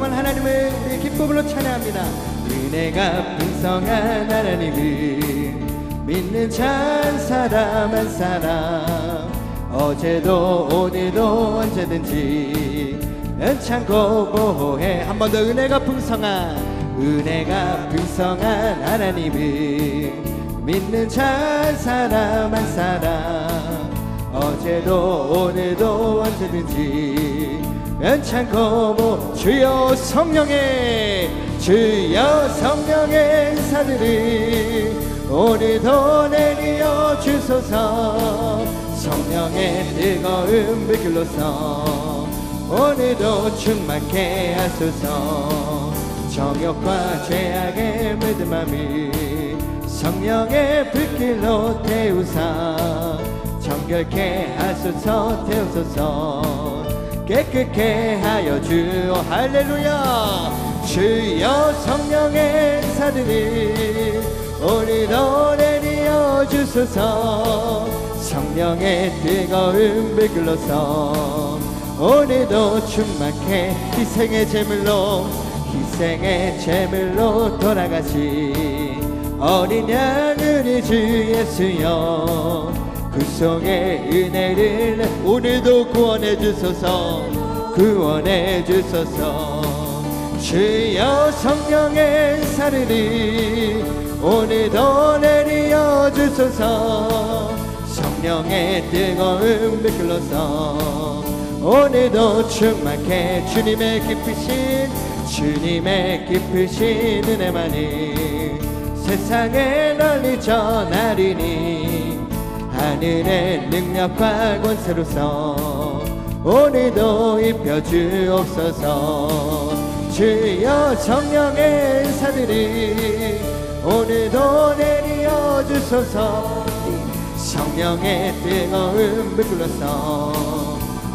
풍성한 하나님을 우리 기쁨으로 찬양합니다. 은혜가 풍성한 하나님을 믿는 참 사람 한 사람, 어제도 오늘도 언제든지 은창고 보호해. 한 번 더. 은혜가 풍성한 하나님을 믿는 참 사람 한 사람, 어제도 오늘도 언제든지 은창고 보호. 주여 성령의 은사들이 오늘도 내리어 주소서. 성령의 뜨거운 불길로서 오늘도 충만케 하소서. 정욕과 죄악의 물든 맘이 성령의 불길로 태우사 정결케 하소서. 태우소서. 깨끗게 하여 주오. 할렐루야. 주여 성령의 은사들이 오늘도 내리어 주소서. 성령의 뜨거운 불길로서 오늘도 충만케 희생의 제물로 돌아가신 어린 양 우리 주 예수여, 구속의 은혜를 오늘도 구원해 주소서. 구원해 주소서. 주여 성령의 은사들이 오늘도 내리어 주소서. 성령의 뜨거운 불길로서 오늘도 충만케 주님의 깊으신 은혜만이 세상에 널리 전하리니, 하늘의 능력과 권세로서 오늘도 입혀주옵소서. 주여 성령의 은사들이 오늘도 내리어 주소서. 성령의 뜨거운 불길로서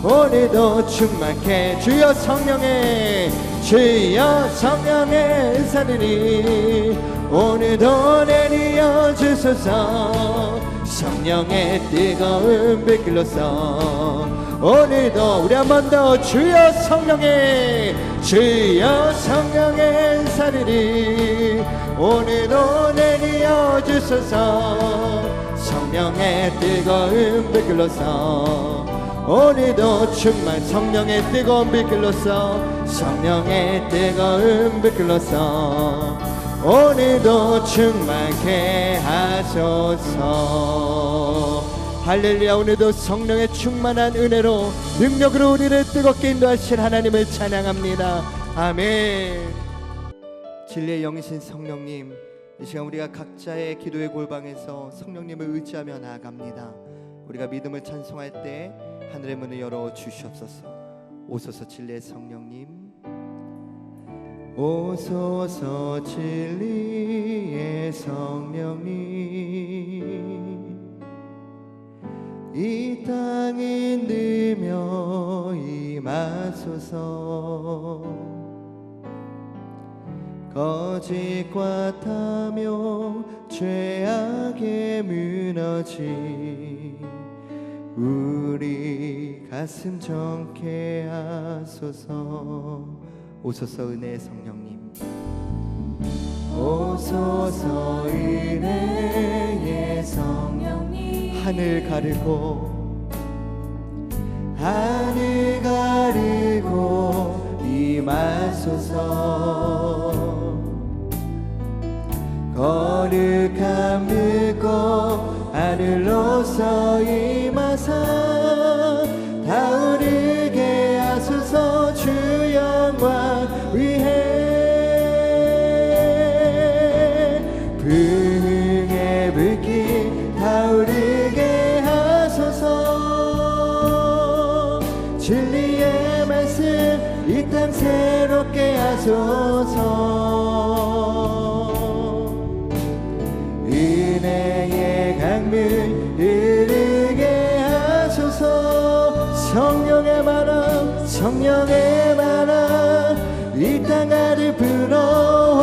오늘도 충만케. 주여 성령의 은사들이 오늘도 내리어 주소서. 성령의 뜨거운 불길로서 오늘도. 우리 한 번 더. 주여 성령의 은사들이 오늘도 내리어 주소서. 성령의 뜨거운 불길로서 오늘도 성령의 뜨거운 불길로서 오늘도 충만케 하소서. 할렐루야. 오늘도 성령의 충만한 은혜로 능력으로 우리를 뜨겁게 인도하실 하나님을 찬양합니다. 아멘. 진리의 영이신 성령님, 이 시간 우리가 각자의 기도의 골방에서 성령님을 의지하며 나아갑니다. 우리가 믿음을 찬송할 때 하늘의 문을 열어 주시옵소서. 오소서 진리의 성령님. 오소서 진리의 성령님, 이 땅에 들며 임하소서. 거짓과 탐욕 죄악에 무너진 우리 가슴 정케 하소서. 오소서 은혜의 성령님. 오소서 은혜의 성령님, 하늘 가르고 임하소서. 거룩함 들고 하늘로서 임하사 타오르게 하소서. 주 영광 위해 부흥의 불길 타오르게 하소서. 진리의 말씀 이 땅 새롭게 하소서. 은혜의 강물 흐르게 하소서. 성령의 바람 이 땅 가득 불어와.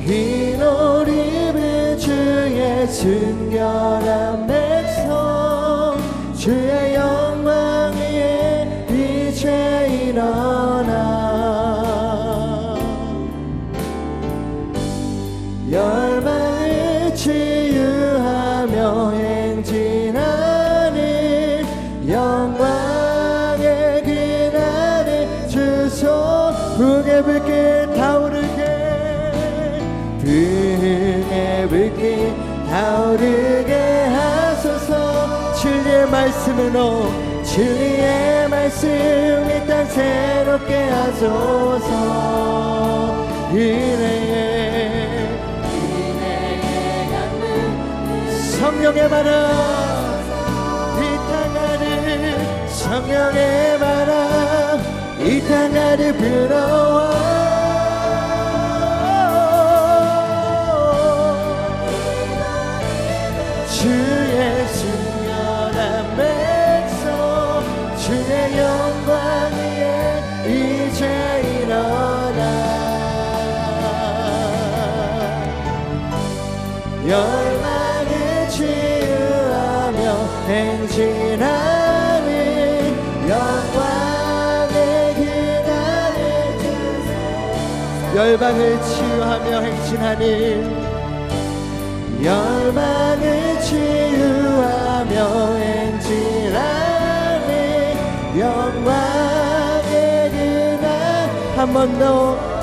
흰 옷 입은 주의 순결한 백성, 주의 영광 위에 일어나 열방을 치유하며 행진하는 영광의 그날을 주소 불의 불길 타오르게 불의 불길 타오르게 하소서 진리의 말씀으로 진리의 말씀 이 땅 새롭게 하소서 은혜의 강물 성령의 바람 이 땅 하늘 성령의 바람 이 땅 하늘 불어와 주의 순결한 백성 주의 영광 위에 이제 일어나 열망을 치유하며 행진하는 영광의 그날을 주소서 열방을 치유하며 행진하는 열망을 치유하며 행진하는 영광의 그날 한 번 더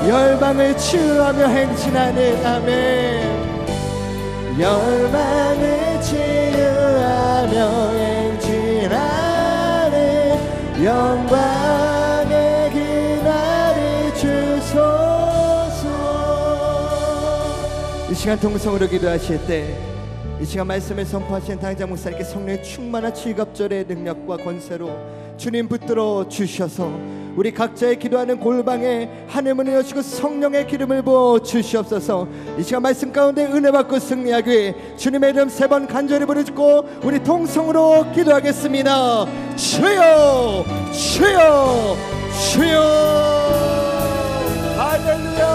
열방을 치유하며 행진하는 아멘 열망을 치유하며 행진하는 영광의 그날을 주소서 이 시간 동성으로 기도하실 때 이 시간 말씀을 선포하신 당장 목사님께 성령의 충만한 치유갑절의 능력과 권세로 주님 붙들어 주셔서 우리 각자의 기도하는 골방에 하늘문을 여시고 성령의 기름을 부어 주시옵소서 이 시간 말씀 가운데 은혜 받고 승리하기 위해 주님의 이름 3번 간절히 부르짖고 우리 통성으로 기도하겠습니다 주여 주여 주여 할렐루야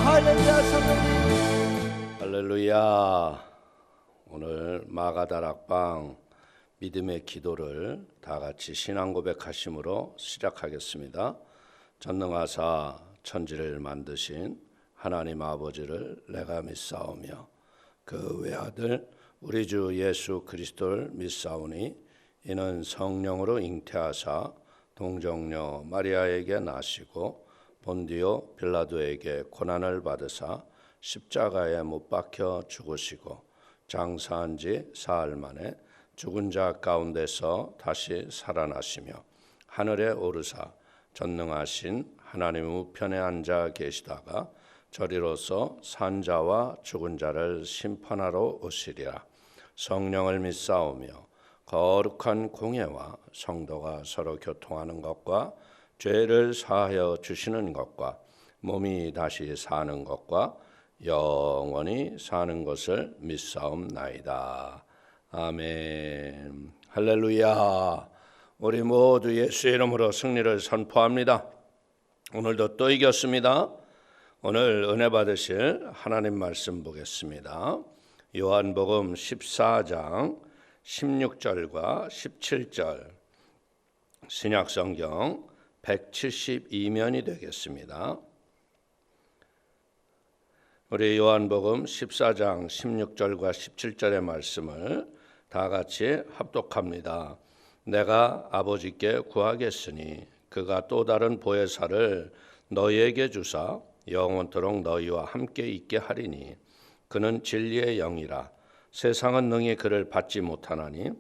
할렐루야 성령 할렐루야. 오늘 마가다락방 믿음의 기도를 다 같이 신앙 고백하심으로 시작하겠습니다. 전능하사 천지를 만드신 하나님 아버지를 내가 믿사오며 그 외아들 우리 주 예수 그리스도를 믿사오니 이는 성령으로 잉태하사 동정녀 마리아에게 나시고 본디오 빌라도에게 고난을 받으사 십자가에 못 박혀 죽으시고 장사한 지 사흘 만에 죽은 자 가운데서 다시 살아나시며 하늘에 오르사 전능하신 하나님 우편에 앉아 계시다가 저리로서 산 자와 죽은 자를 심판하러 오시리라. 성령을 믿사오며 거룩한 공예와 성도가 서로 교통하는 것과 죄를 사하여 주시는 것과 몸이 다시 사는 것과 영원히 사는 것을 믿사옵나이다. 아멘. 할렐루야. 우리 모두 예수의 이름으로 승리를 선포합니다. 오늘도 또 이겼습니다. 오늘 은혜 받으실 하나님 말씀 보겠습니다. 요한복음 14장 16절과 17절 신약성경 172면이 되겠습니다. 우리 요한복음 14장 16절과 17절의 말씀을 다 같이 합독합니다. 내가 아버지께 구하겠으니 그가 또 다른 보혜사를 너희에게 주사 영원토록 너희와 함께 있게 하리니 그는 진리의 영이라. 세상은 능히 그를 받지 못하나니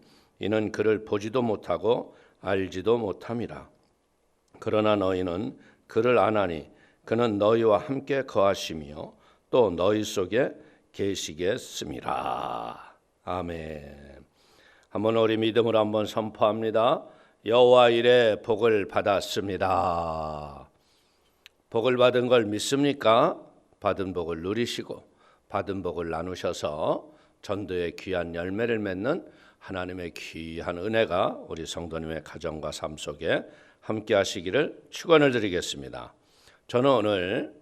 이는 그를 보지도 못하고 알지도 못함이라. 그러나 너희는 그를 아나니 그는 너희와 함께 거하시며 또 너희 속에 계시겠음이라. 아멘. 한번 우리 믿음으로 한번 선포합니다. 여호와 이레 복을 받았습니다. 복을 받은 걸 믿습니까? 받은 복을 누리시고 받은 복을 나누셔서 전도의 귀한 열매를 맺는 하나님의 귀한 은혜가 우리 성도님의 가정과 삶 속에 함께 하시기를 축원을 드리겠습니다. 저는 오늘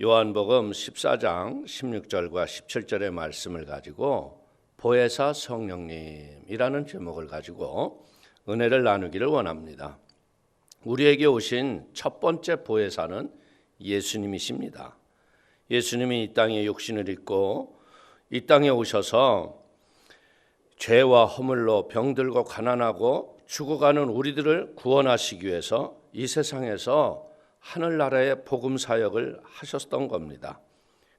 요한복음 14장 16절과 17절의 말씀을 가지고 보혜사 성령님이라는 제목을 가지고 은혜를 나누기를 원합니다. 우리에게 오신 첫 번째 보혜사는 예수님이십니다. 예수님이 이 땅에 육신을 입고 이 땅에 오셔서 죄와 허물로 병들고 가난하고 죽어가는 우리들을 구원하시기 위해서 이 세상에서 하늘나라의 복음 사역을 하셨던 겁니다.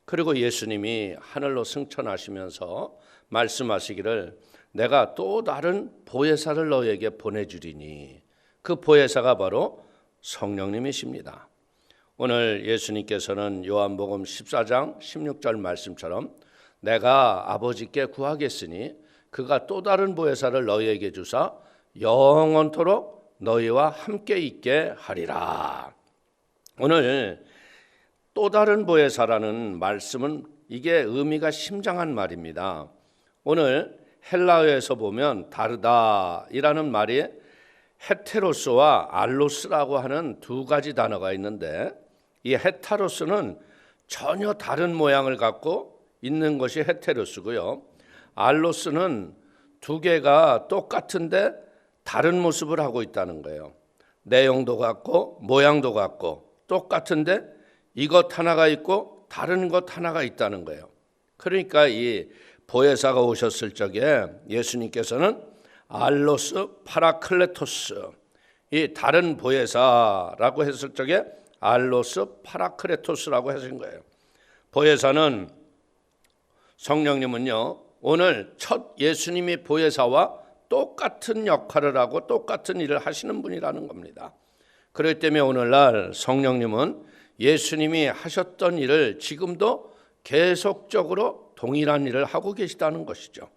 그리고 예수님이 하늘로 승천하시면서 말씀하시기를 내가 또 다른 보혜사를 너에게 보내주리니 그 보혜사가 바로 성령님이십니다. 오늘 예수님께서는 요한복음 14장 16절 말씀처럼 내가 아버지께 구하겠으니 그가 또 다른 보혜사를 너희에게 주사 영원토록 너희와 함께 있게 하리라. 오늘 또 다른 보혜사라는 말씀은 이게 의미가 심장한 말입니다. 오늘 헬라어에서 보면 다르다이라는 말이 헤테로스와 알로스라고 하는 두 가지 단어가 있는데 이 헤타로스는 전혀 다른 모양을 갖고 있는 것이 헤테로스고요. 알로스는 두 개가 똑같은데 다른 모습을 하고 있다는 거예요. 내용도 같고 모양도 같고 똑같은데 이것 하나가 있고 다른 것 하나가 있다는 거예요. 그러니까 이 보혜사가 오셨을 적에 예수님께서는 알로스 파라클레토스, 이 다른 보혜사라고 했을 적에 알로스 파라클레토스라고 하신 거예요. 보혜사는 성령님은요 오늘 첫 예수님이 보혜사와 똑같은 역할을 하고 똑같은 일을 하시는 분이라는 겁니다. 그렇기 때문에 오늘날 성령님은 예수님이 하셨던 일을 지금도 계속적으로 동일한 일을 하고 계시다는 것이죠.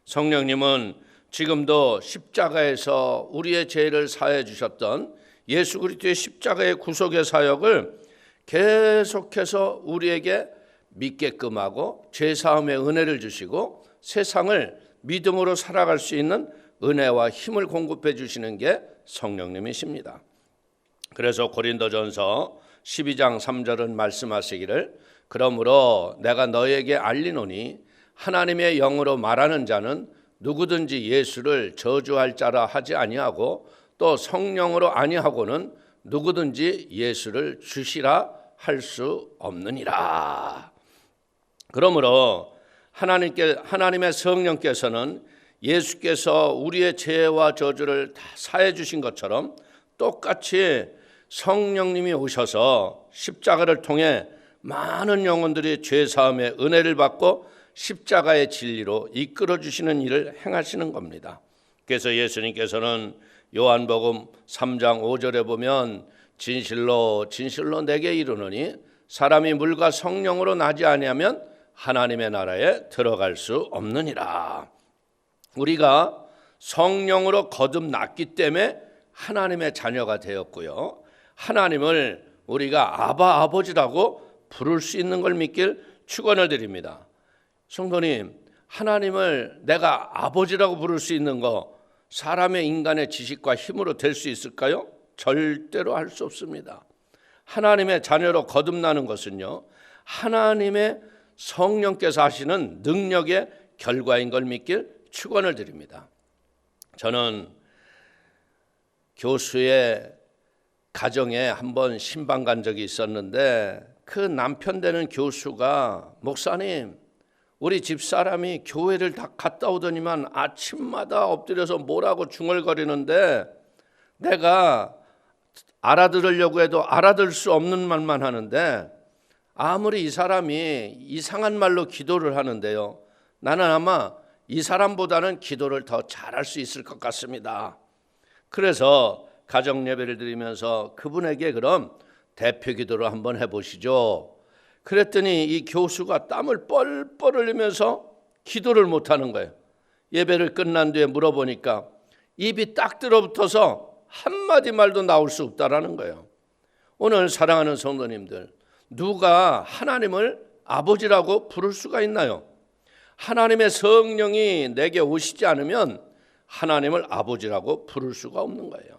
성령님은 지금도 십자가에서 우리의 죄를 사해 주셨던 예수 그리스도의 십자가의 구속의 사역을 계속해서 우리에게 믿게끔 하고 죄사함의 은혜를 주시고 세상을 믿음으로 살아갈 수 있는 은혜와 힘을 공급해 주시는 게 성령님이십니다. 그래서 고린도전서 12장 3절은 말씀하시기를 그러므로 내가 너에게 알리노니 하나님의 영으로 말하는 자는 누구든지 예수를 저주할 자라 하지 아니하고 또 성령으로 아니하고는 누구든지 예수를 주시라 할 수 없느니라. 그러므로 하나님의 성령께서는 예수께서 우리의 죄와 저주를 다 사해 주신 것처럼 똑같이 성령님이 오셔서 십자가를 통해 많은 영혼들이 죄 사함의 은혜를 받고 십자가의 진리로 이끌어 주시는 일을 행하시는 겁니다. 그래서 예수님께서는 요한복음 3장 5절에 보면 진실로 진실로 내게 이르노니 사람이 물과 성령으로 나지 아니하면 하나님의 나라에 들어갈 수 없느니라. 우리가 성령으로 거듭났기 때문에 하나님의 자녀가 되었고요. 하나님을 우리가 아바 아버지라고 부를 수 있는 걸 믿길 축원을 드립니다. 성도님, 하나님을 내가 아버지라고 부를 수 있는 거 사람의 인간의 지식과 힘으로 될 수 있을까요? 절대로 할 수 없습니다. 하나님의 자녀로 거듭나는 것은요, 하나님의 성령께서 하시는 능력의 결과인 걸 믿길 축원을 드립니다. 저는 교수의 가정에 한번 신방 간 적이 있었는데 그 남편 되는 교수가 목사님, 우리 집사람이 교회를 다 갔다 오더니만 아침마다 엎드려서 뭐라고 중얼거리는데 내가 알아들으려고 해도 알아들 수 없는 말만 하는데 아무리 이 사람이 이상한 말로 기도를 하는데요, 나는 아마 이 사람보다는 기도를 더 잘할 수 있을 것 같습니다. 그래서 가정 예배를 드리면서 그분에게 그럼 대표 기도를 한번 해보시죠. 그랬더니 이 교수가 땀을 뻘뻘 흘리면서 기도를 못하는 거예요. 예배를 끝난 뒤에 물어보니까 입이 딱 들어붙어서 한마디 말도 나올 수 없다라는 거예요. 오늘 사랑하는 성도님들, 누가 하나님을 아버지라고 부를 수가 있나요? 하나님의 성령이 내게 오시지 않으면 하나님을 아버지라고 부를 수가 없는 거예요.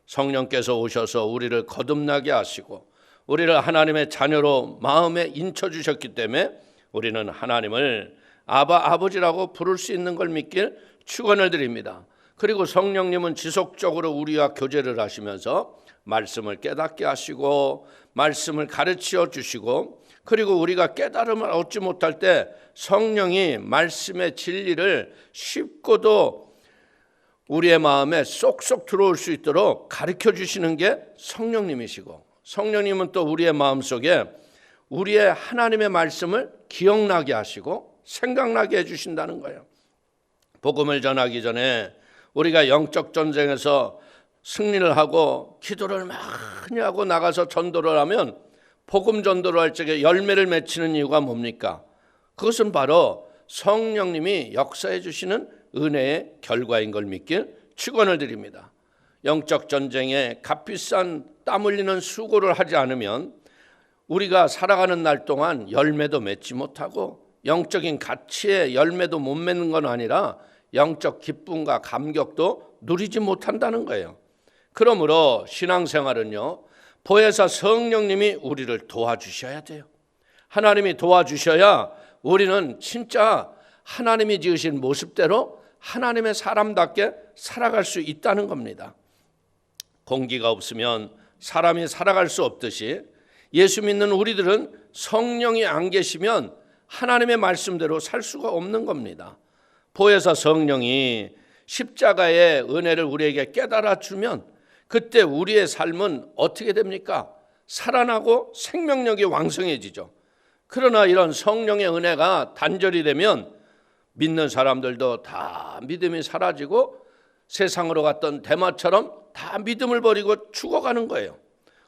성령께서 오셔서 우리를 거듭나게 하시고 우리를 하나님의 자녀로 마음에 인쳐주셨기 때문에 우리는 하나님을 아버지라고 부를 수 있는 걸 믿길 축원을 드립니다. 그리고 성령님은 지속적으로 우리와 교제를 하시면서 말씀을 깨닫게 하시고 말씀을 가르쳐 주시고, 그리고 우리가 깨달음을 얻지 못할 때 성령이 말씀의 진리를 쉽고도 우리의 마음에 쏙쏙 들어올 수 있도록 가르쳐 주시는 게 성령님이시고, 성령님은 또 우리의 마음속에 우리의 하나님의 말씀을 기억나게 하시고 생각나게 해주신다는 거예요. 복음을 전하기 전에 우리가 영적 전쟁에서 승리를 하고 기도를 많이 하고 나가서 전도를 하면, 복음 전도를 할 적에 열매를 맺히는 이유가 뭡니까? 그것은 바로 성령님이 역사해 주시는 은혜의 결과인 걸 믿길 축원을 드립니다. 영적 전쟁에 값비싼 땀 흘리는 수고를 하지 않으면 우리가 살아가는 날 동안 열매도 맺지 못하고 영적인 가치의 열매도 못 맺는 건 아니라 영적 기쁨과 감격도 누리지 못한다는 거예요. 그러므로 신앙생활은요, 보혜사 성령님이 우리를 도와주셔야 돼요. 하나님이 도와주셔야 우리는 진짜 하나님이 지으신 모습대로 하나님의 사람답게 살아갈 수 있다는 겁니다. 공기가 없으면 사람이 살아갈 수 없듯이 예수 믿는 우리들은 성령이 안 계시면 하나님의 말씀대로 살 수가 없는 겁니다. 보혜사 성령이 십자가의 은혜를 우리에게 깨달아 주면 그때 우리의 삶은 어떻게 됩니까? 살아나고 생명력이 왕성해지죠. 그러나 이런 성령의 은혜가 단절이 되면 믿는 사람들도 다 믿음이 사라지고 세상으로 갔던 데마처럼 다 믿음을 버리고 죽어가는 거예요.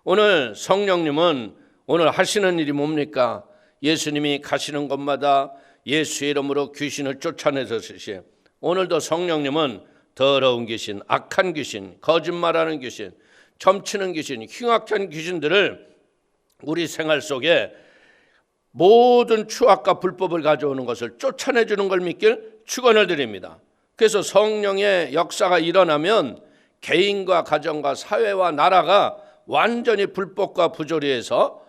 오늘 성령님은 오늘 하시는 일이 뭡니까? 예수님이 가시는 곳마다 예수의 이름으로 귀신을 쫓아내셨듯이 오늘도 성령님은 더러운 귀신, 악한 귀신, 거짓말하는 귀신, 점치는 귀신, 흉악한 귀신들을 우리 생활 속에 모든 추악과 불법을 가져오는 것을 쫓아내주는 걸 믿길 축원을 드립니다. 그래서 성령의 역사가 일어나면 개인과 가정과 사회와 나라가 완전히 불법과 부조리에서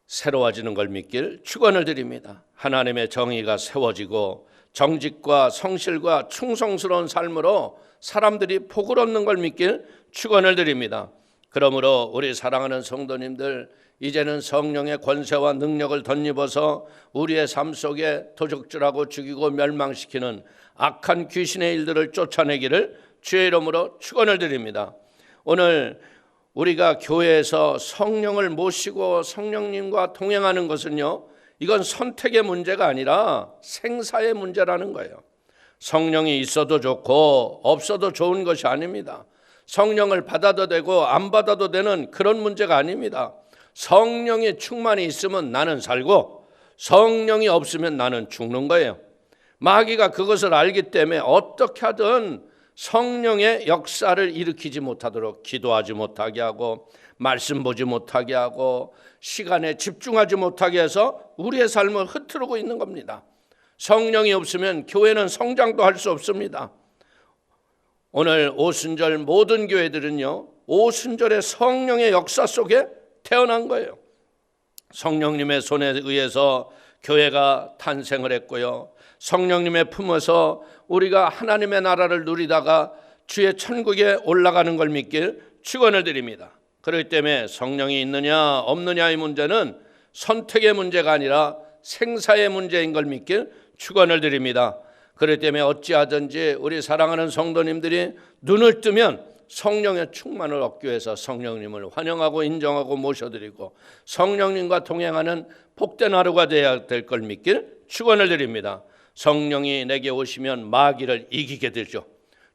새로워지는 걸 믿길 축원을 드립니다. 하나님의 정의가 세워지고 정직과 성실과 충성스러운 삶으로 사람들이 복을 얻는 걸 믿길 축원을 드립니다. 그러므로 우리 사랑하는 성도님들, 이제는 성령의 권세와 능력을 덧입어서 우리의 삶 속에 도적질하고 죽이고 멸망시키는 악한 귀신의 일들을 쫓아내기를 주의 이름으로 축원을 드립니다. 오늘 우리가 교회에서 성령을 모시고 성령님과 동행하는 것은요, 이건 선택의 문제가 아니라 생사의 문제라는 거예요. 성령이 있어도 좋고 없어도 좋은 것이 아닙니다. 성령을 받아도 되고 안 받아도 되는 그런 문제가 아닙니다. 성령의 충만이 있으면 나는 살고 성령이 없으면 나는 죽는 거예요. 마귀가 그것을 알기 때문에 어떻게 하든 성령의 역사를 일으키지 못하도록 기도하지 못하게 하고 말씀 보지 못하게 하고 시간에 집중하지 못하게 해서 우리의 삶을 흐트르고 있는 겁니다. 성령이 없으면 교회는 성장도 할 수 없습니다. 오늘 오순절 모든 교회들은요, 오순절의 성령의 역사 속에 태어난 거예요. 성령님의 손에 의해서 교회가 탄생을 했고요, 성령님의 품에서 우리가 하나님의 나라를 누리다가 주의 천국에 올라가는 걸 믿길 축원을 드립니다. 그렇기 때문에 성령이 있느냐 없느냐의 문제는 선택의 문제가 아니라 생사의 문제인 걸 믿길 축원을 드립니다. 그렇기 때문에 어찌하든지 우리 사랑하는 성도님들이 눈을 뜨면 성령의 충만을 얻기 위해서 성령님을 환영하고 인정하고 모셔드리고 성령님과 동행하는 복된 하루가 되어야 될 걸 믿길 축원을 드립니다. 성령이 내게 오시면 마귀를 이기게 되죠.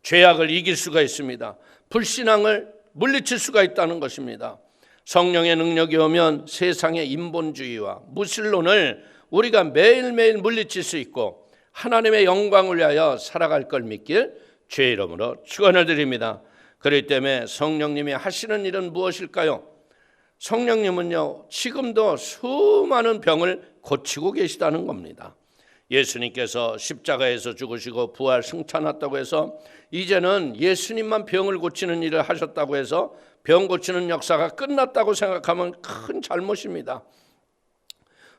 죄악을 이길 수가 있습니다. 불신앙을 물리칠 수가 있다는 것입니다. 성령의 능력이 오면 세상의 인본주의와 무신론을 우리가 매일매일 물리칠 수 있고 하나님의 영광을 위하여 살아갈 걸 믿길 주의 이름으로 축원을 드립니다. 그렇기 때문에 성령님이 하시는 일은 무엇일까요? 성령님은요, 지금도 수많은 병을 고치고 계시다는 겁니다. 예수님께서 십자가에서 죽으시고 부활 승천했다고 해서 이제는 예수님만 병을 고치는 일을 하셨다고 해서 병 고치는 역사가 끝났다고 생각하면 큰 잘못입니다.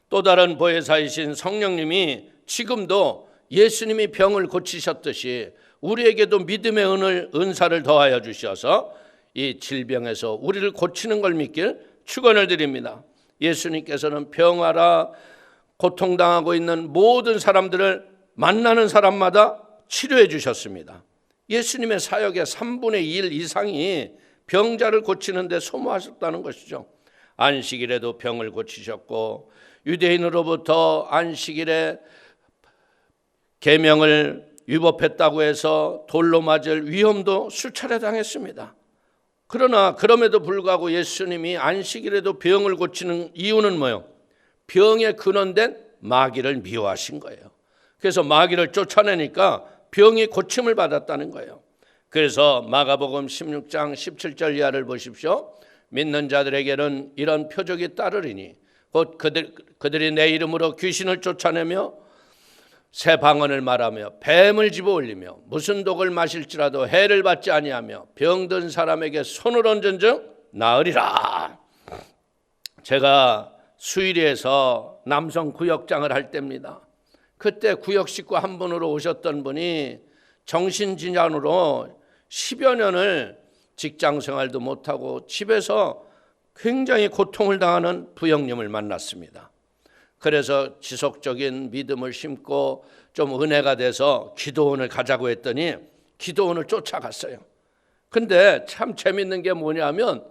또 다른 보혜사이신 성령님이 지금도 예수님이 병을 고치셨듯이 우리에게도 믿음의 은사를 더하여 주셔서 이 질병에서 우리를 고치는 걸 믿길 축원을 드립니다. 예수님께서는 병화라 고통당하고 있는 모든 사람들을 만나는 사람마다 치료해 주셨습니다. 예수님의 사역의 3분의 1 이상이 병자를 고치는 데 소모하셨다는 것이죠. 안식일에도 병을 고치셨고, 유대인으로부터 안식일에 계명을 위법했다고 해서 돌로 맞을 위험도 수차례 당했습니다. 그러나 그럼에도 불구하고 예수님이 안식일에도 병을 고치는 이유는 뭐예요? 병의 근원된 마귀를 미워하신 거예요. 그래서 마귀를 쫓아내니까 병이 고침을 받았다는 거예요. 그래서 마가복음 16장 17절 이하를 보십시오. 믿는 자들에게는 이런 표적이 따르리니 곧 그들이 내 이름으로 귀신을 쫓아내며 새 방언을 말하며 뱀을 집어올리며 무슨 독을 마실지라도 해를 받지 아니하며 병든 사람에게 손을 얹은즉 나으리라. 제가 수의리에서 남성 구역장을 할 때입니다. 그때 구역 식구 한 분으로 오셨던 분이 정신질환으로 10여 년을 직장 생활도 못하고 집에서 굉장히 고통을 당하는 부형님을 만났습니다. 그래서 지속적인 믿음을 심고 좀 은혜가 돼서 기도원을 가자고 했더니 기도원을 쫓아갔어요. 근데 참 재밌는 게 뭐냐면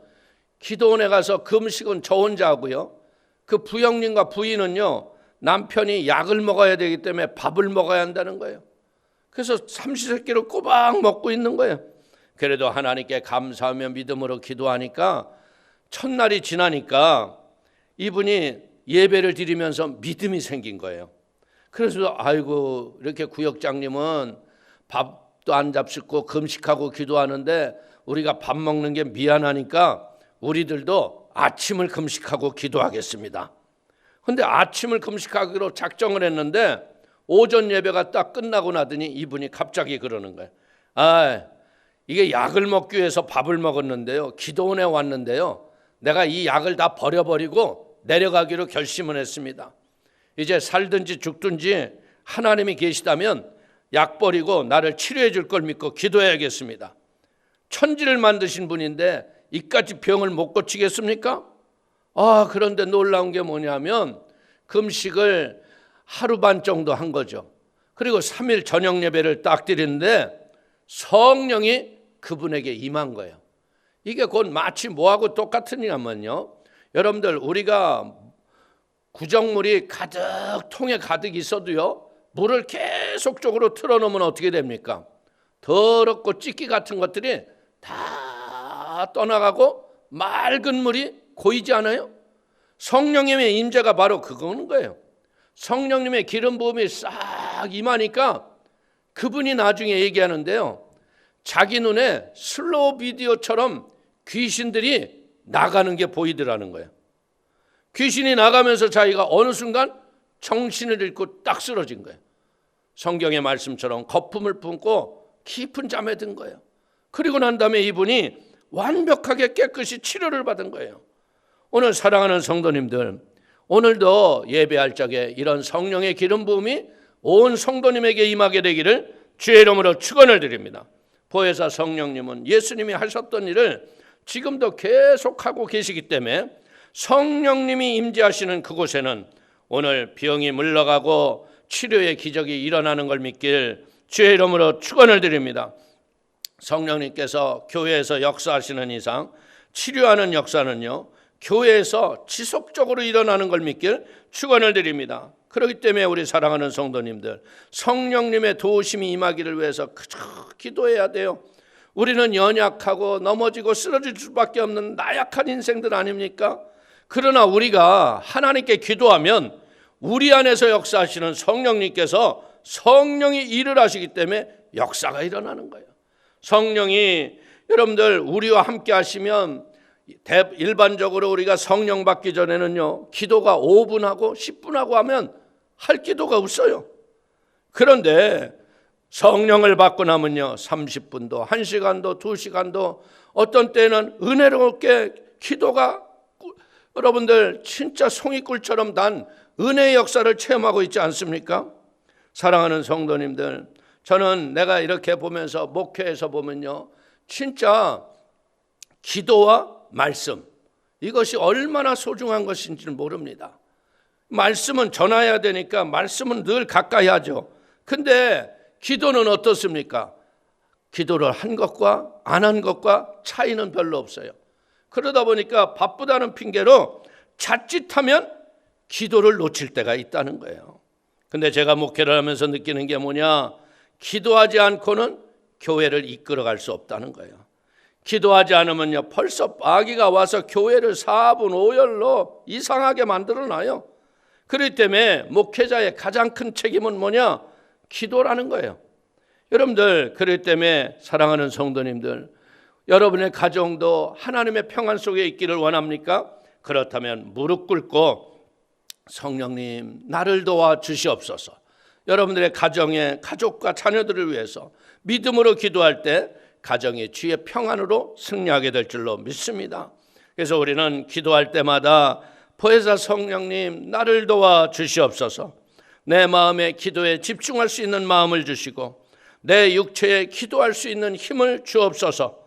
기도원에 가서 금식은 저 혼자 하고요. 그 부형님과 부인은요, 남편이 약을 먹어야 되기 때문에 밥을 먹어야 한다는 거예요. 그래서 삼시세끼를 꼬박 먹고 있는 거예요. 그래도 하나님께 감사하며 믿음으로 기도하니까 첫날이 지나니까 이분이 예배를 드리면서 믿음이 생긴 거예요. 그래서 아이고, 이렇게 구역장님은 밥도 안 잡숫고 금식하고 기도하는데 우리가 밥 먹는 게 미안하니까 우리들도 아침을 금식하고 기도하겠습니다. 근데 아침을 금식하기로 작정을 했는데 오전 예배가 딱 끝나고 나더니 이분이 갑자기 그러는 거예요. 이게 약을 먹기 위해서 밥을 먹었는데요, 기도원에 왔는데요, 내가 이 약을 다 버려버리고 내려가기로 결심을 했습니다. 이제 살든지 죽든지 하나님이 계시다면 약 버리고 나를 치료해 줄 걸 믿고 기도해야겠습니다. 천지를 만드신 분인데 이까지 병을 못 고치겠습니까? 그런데 놀라운 게 뭐냐면 금식을 하루 반 정도 한 거죠. 그리고 3일 저녁 예배를 딱 드리는데 성령이 그분에게 임한 거예요. 이게 곧 마치 뭐하고 똑같으냐면요, 여러분들, 우리가 구정물이 가득 통에 가득 있어도요, 물을 계속적으로 틀어놓으면 어떻게 됩니까? 더럽고 찌끼 같은 것들이 다 떠나가고 맑은 물이 고이지 않아요? 성령님의 임재가 바로 그거는 거예요. 성령님의 기름 부음이 싹 임하니까 그분이 나중에 얘기하는데요, 자기 눈에 슬로우 비디오처럼 귀신들이 나가는 게 보이더라는 거예요. 귀신이 나가면서 자기가 어느 순간 정신을 잃고 딱 쓰러진 거예요. 성경의 말씀처럼 거품을 품고 깊은 잠에 든 거예요. 그리고 난 다음에 이분이 완벽하게 깨끗이 치료를 받은 거예요. 오늘 사랑하는 성도님들, 오늘도 예배할 적에 이런 성령의 기름 부음이 온 성도님에게 임하게 되기를 주의 이름으로 축원을 드립니다. 보혜사 성령님은 예수님이 하셨던 일을 지금도 계속하고 계시기 때문에 성령님이 임재하시는 그곳에는 오늘 병이 물러가고 치료의 기적이 일어나는 걸 믿길 주의 이름으로 축원을 드립니다. 성령님께서 교회에서 역사하시는 이상 치료하는 역사는요, 교회에서 지속적으로 일어나는 걸 믿길 축원을 드립니다. 그렇기 때문에 우리 사랑하는 성도님들, 성령님의 도우심이 임하기를 위해서 그저 기도해야 돼요. 우리는 연약하고 넘어지고 쓰러질 수밖에 없는 나약한 인생들 아닙니까? 그러나 우리가 하나님께 기도하면 우리 안에서 역사하시는 성령님께서 성령이 일을 하시기 때문에 역사가 일어나는 거예요. 성령이 여러분들 우리와 함께 하시면 일반적으로 우리가 성령 받기 전에는요, 기도가 5분 하고 10분 하고 하면 할 기도가 없어요. 그런데 성령을 받고 나면요, 30분도 1시간도 2시간도 어떤 때는 은혜롭게 기도가 여러분들 진짜 송이꿀처럼 단 은혜의 역사를 체험하고 있지 않습니까? 사랑하는 성도님들, 저는 내가 이렇게 보면서 목회에서 보면요, 진짜 기도와 말씀, 이것이 얼마나 소중한 것인지는 모릅니다. 말씀은 전해야 되니까 말씀은 늘 가까이 하죠. 근데 기도는 어떻습니까? 기도를 한 것과 안 한 것과 차이는 별로 없어요. 그러다 보니까 바쁘다는 핑계로 자칫하면 기도를 놓칠 때가 있다는 거예요. 근데 제가 목회를 하면서 느끼는 게 뭐냐? 기도하지 않고는 교회를 이끌어갈 수 없다는 거예요. 기도하지 않으면요, 벌써 마귀가 와서 교회를 사분오열로 이상하게 만들어놔요. 그렇기 때문에 목회자의 가장 큰 책임은 뭐냐? 기도라는 거예요. 여러분들, 그렇기 때문에 사랑하는 성도님들, 여러분의 가정도 하나님의 평안 속에 있기를 원합니까? 그렇다면 무릎 꿇고 성령님 나를 도와 주시옵소서. 여러분들의 가정에 가족과 자녀들을 위해서 믿음으로 기도할 때 가정이 주의 평안으로 승리하게 될 줄로 믿습니다. 그래서 우리는 기도할 때마다 보혜사 성령님 나를 도와 주시옵소서. 내 마음의 기도에 집중할 수 있는 마음을 주시고 내 육체에 기도할 수 있는 힘을 주옵소서.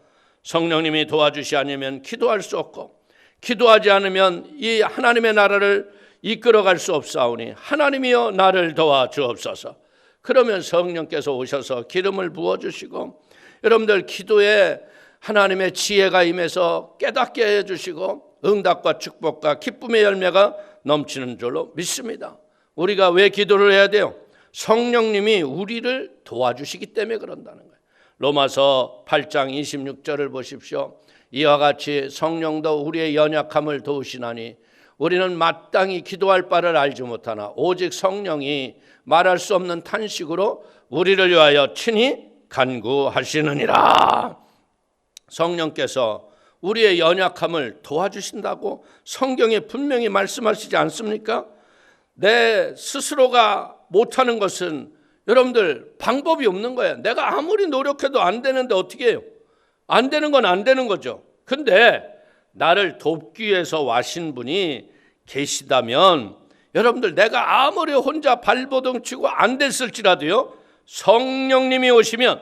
성령님이 도와주시 않으면 기도할 수 없고 기도하지 않으면 이 하나님의 나라를 이끌어갈 수 없사오니 하나님이여 나를 도와주옵소서. 그러면 성령께서 오셔서 기름을 부어주시고 여러분들 기도에 하나님의 지혜가 임해서 깨닫게 해주시고 응답과 축복과 기쁨의 열매가 넘치는 줄로 믿습니다. 우리가 왜 기도를 해야 돼요? 성령님이 우리를 도와주시기 때문에 그런다는 거예요. 로마서 8장 26절을 보십시오. 이와 같이 성령도 우리의 연약함을 도우시나니 우리는 마땅히 기도할 바를 알지 못하나 오직 성령이 말할 수 없는 탄식으로 우리를 위하여 친히 간구하시느니라. 성령께서 우리의 연약함을 도와주신다고 성경에 분명히 말씀하시지 않습니까? 내 스스로가 못하는 것은 여러분들 방법이 없는 거예요. 내가 아무리 노력해도 안 되는데 어떻게 해요? 안 되는 건 안 되는 거죠. 근데 나를 돕기 위해서 와신 분이 계시다면 여러분들 내가 아무리 혼자 발버둥 치고 안 됐을지라도요, 성령님이 오시면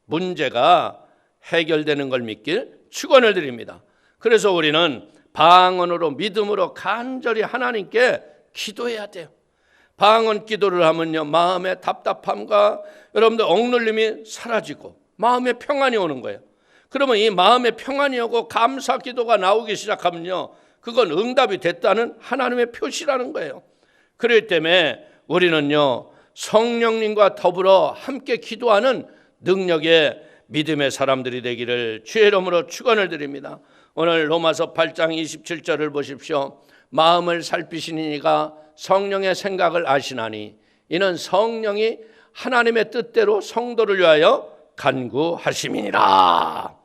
문제가 해결되는 걸 믿길 축원을 드립니다. 그래서 우리는 방언으로 믿음으로 간절히 하나님께 기도해야 돼요. 방언 기도를 하면요, 마음의 답답함과 여러분들 억눌림이 사라지고 마음의 평안이 오는 거예요. 그러면 이 마음의 평안이 오고 감사 기도가 나오기 시작하면요, 그건 응답이 됐다는 하나님의 표시라는 거예요. 그렇기 때문에 우리는요, 성령님과 더불어 함께 기도하는 능력의 믿음의 사람들이 되기를 주의 이름으로 축원을 드립니다. 오늘 로마서 8장 27절을 보십시오. 마음을 살피시는 이가 성령의 생각을 아시나니 이는 성령이 하나님의 뜻대로 성도를 위하여 간구하심이니라.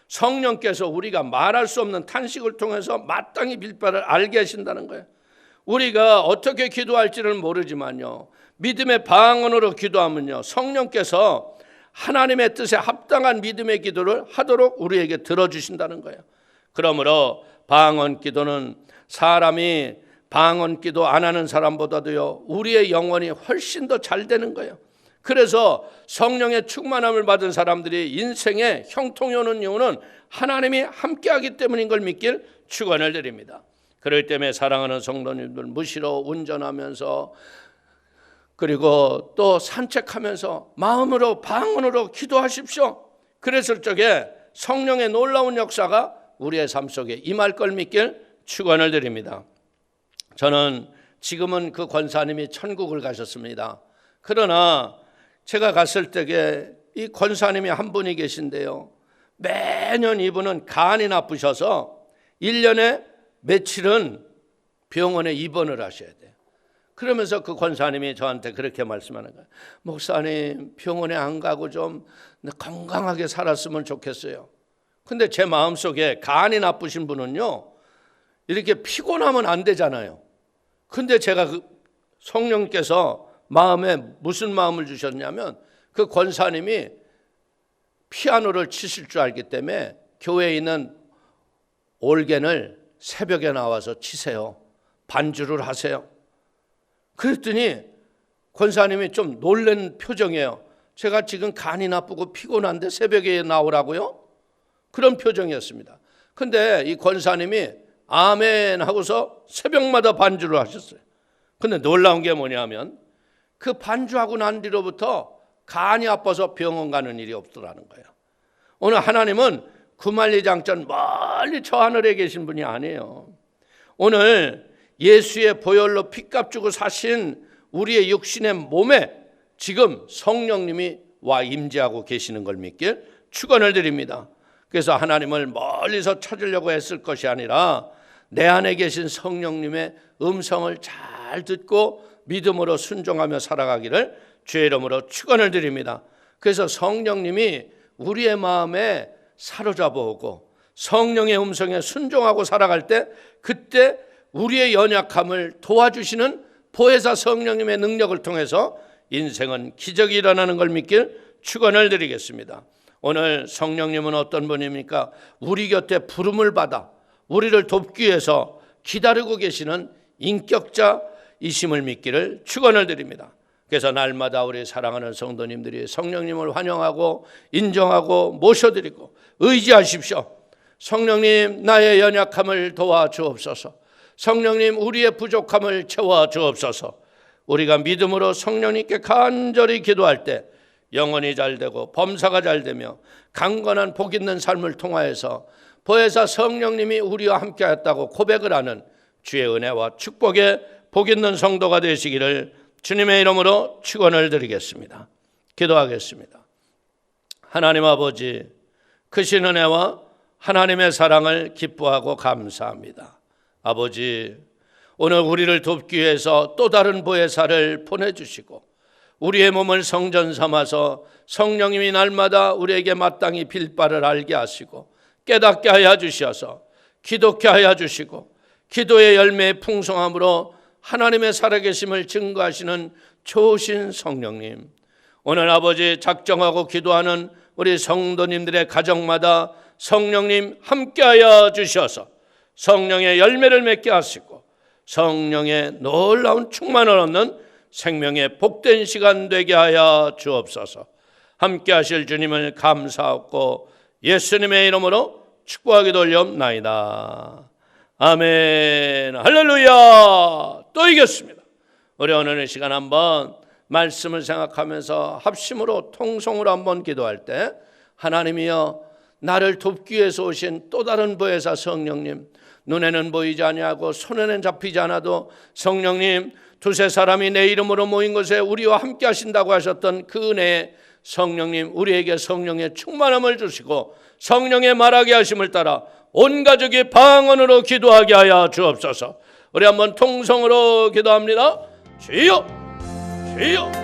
성령께서 우리가 말할 수 없는 탄식을 통해서 마땅히 빌 바를 알게 하신다는 거예요. 우리가 어떻게 기도할지를 모르지만요, 믿음의 방언으로 기도하면요, 성령께서 하나님의 뜻에 합당한 믿음의 기도를 하도록 우리에게 들어주신다는 거예요. 그러므로 방언 기도는 사람이 방언 기도 안 하는 사람보다도요, 우리의 영혼이 훨씬 더 잘 되는 거예요. 그래서 성령의 충만함을 받은 사람들이 인생에 형통이 오는 이유는 하나님이 함께하기 때문인 걸 믿길 축원을 드립니다. 그렇기 때문에 사랑하는 성도님들, 무시로 운전하면서 그리고 또 산책하면서 마음으로 방언으로 기도하십시오. 그랬을 적에 성령의 놀라운 역사가 우리의 삶 속에 임할 걸 믿길 축원을 드립니다. 저는 지금은 그 권사님이 천국을 가셨습니다. 그러나 제가 갔을 때에 이 권사님이 한 분이 계신데요, 매년 이분은 간이 나쁘셔서 1년에 며칠은 병원에 입원을 하셔야 돼요. 그러면서 그 권사님이 저한테 그렇게 말씀하는 거예요. 목사님, 병원에 안 가고 좀 건강하게 살았으면 좋겠어요. 근데 제 마음속에 간이 나쁘신 분은요, 이렇게 피곤하면 안 되잖아요. 근데 제가 성령께서 마음에 무슨 마음을 주셨냐면, 그 권사님이 피아노를 치실 줄 알기 때문에 교회에 있는 올겐을 새벽에 나와서 치세요. 반주를 하세요. 그랬더니 권사님이 좀 놀란 표정이에요. 제가 지금 간이 나쁘고 피곤한데 새벽에 나오라고요? 그런 표정이었습니다. 근데 이 권사님이 아멘 하고서 새벽마다 반주를 하셨어요. 근데 놀라운 게 뭐냐면 그 반주하고 난 뒤로부터 간이 아파서 병원 가는 일이 없더라는 거예요. 오늘 하나님은 구만리장전 멀리 저 하늘에 계신 분이 아니에요. 오늘 예수의 보혈로 피값 주고 사신 우리의 육신의 몸에 지금 성령님이 와 임재하고 계시는 걸 믿길 축원을 드립니다. 그래서 하나님을 멀리서 찾으려고 했을 것이 아니라 내 안에 계신 성령님의 음성을 잘 듣고 믿음으로 순종하며 살아가기를 주의 이름으로 축원을 드립니다. 그래서 성령님이 우리의 마음에 사로잡아 오고 성령의 음성에 순종하고 살아갈 때 그때 우리의 연약함을 도와주시는 보혜사 성령님의 능력을 통해서 인생은 기적이 일어나는 걸 믿길 축원을 드리겠습니다. 오늘 성령님은 어떤 분입니까? 우리 곁에 부름을 받아 우리를 돕기 위해서 기다리고 계시는 인격자이심을 믿기를 축원을 드립니다. 그래서 날마다 우리 사랑하는 성도님들이 성령님을 환영하고 인정하고 모셔드리고 의지하십시오. 성령님, 나의 연약함을 도와주옵소서. 성령님, 우리의 부족함을 채워주옵소서. 우리가 믿음으로 성령님께 간절히 기도할 때 영혼이 잘되고 범사가 잘되며 강건한 복 있는 삶을 통하여서 보혜사 성령님이 우리와 함께했다고 고백을 하는 주의 은혜와 축복의 복 있는 성도가 되시기를 주님의 이름으로 축원을 드리겠습니다. 기도하겠습니다. 하나님 아버지, 크신 은혜와 하나님의 사랑을 기뻐하고 감사합니다. 아버지, 오늘 우리를 돕기 위해서 또 다른 보혜사를 보내주시고 우리의 몸을 성전 삼아서 성령님이 날마다 우리에게 마땅히 빌 바를 알게 하시고 깨닫게 하여 주셔서 기독케 하여 주시고 기도의 열매의 풍성함으로 하나님의 살아계심을 증거하시는 좋으신 성령님, 오늘 아버지 작정하고 기도하는 우리 성도님들의 가정마다 성령님 함께하여 주셔서 성령의 열매를 맺게 하시고 성령의 놀라운 충만을 얻는 생명의 복된 시간 되게 하여 주옵소서. 함께하실 주님을 감사하고 예수님의 이름으로 축복하기도 올려옵나이다. 아멘. 할렐루야. 또 이겼습니다. 우리 오늘 시간 한번 말씀을 생각하면서 합심으로 통성으로 한번 기도할 때 하나님이여, 나를 돕기 위해서 오신 또 다른 보혜사 성령님, 눈에는 보이지 아니하고 손에는 잡히지 않아도 성령님, 두세 사람이 내 이름으로 모인 곳에 우리와 함께 하신다고 하셨던 그 은혜에 성령님, 우리에게 성령의 충만함을 주시고 성령의 말하게 하심을 따라 온 가족이 방언으로 기도하게 하여 주옵소서. 우리 한번 통성으로 기도합니다. 주여, 주여.